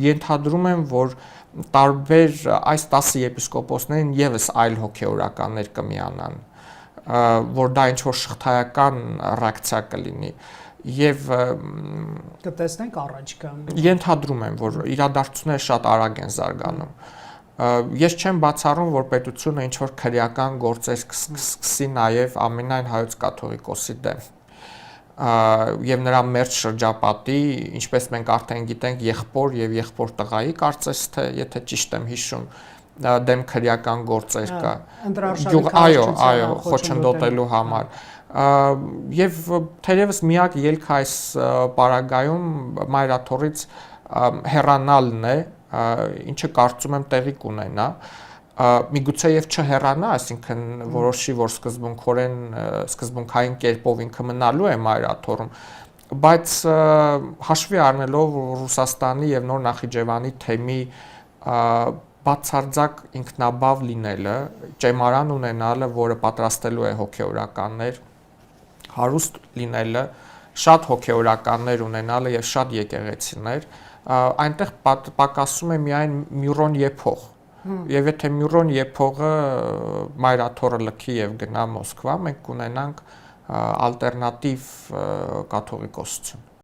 ենթադրում եմ, որ տարբեր այս 10 եպիսկոպոսներին եւս այլ հոգեորականներ կմիանան, որ դա ինչ-որ շղթայական ռեակցիա կլինի եւ կտեսնենք առաջկա։ Ենթադրում եմ, որ իրադարձությունները շատ արագ են զարգանում։ Ես չեմ բացառում, որ պետությունը ինչ-որ քրեական գործեր կսկսի նաեւ ամենայն հայոց կաթողիկոսի դեմ եւ նրա մերձ շրջապատի, ինչպես մենք արդեն գիտենք, եղբոր եւ եղբոր տղայի կարծես թե, եթե ճիշտ եմ հիշում, դեմ քրեական գործեր կա։ Այո, խոչընդոտելու համար։ Եվ թերևս միակ ելքը այս պարագայում մայրաթորից հեռանալն է, ինչը կարծում եմ տեղի կունենա, միգուցե եւ չհեռանա, այսինքն որոշի, որ սկզբունքային կերպով ինքը մնալու է մայրաթորում, բայց հաշվի առնելով Ռուսաստանի եւ Նոր Նախիջևանի թեմի բացարձակ ինքնաբավ լինելը, ճեմարան ունենալը, որը պատրաստելու է հոգեորականներ, հարուստ լինելը, շատ հոգեորականներ ունենալը եւ շատ եկեղեցիներ, այնտեղ պակասում է միայն Մյուրոն եփող։ Եվ եթե Մյուրոն եփողը մայրաթորը լքի եւ գնա Մոսկվա, մենք կունենանք ալտերնատիվ կաթողիկոսություն։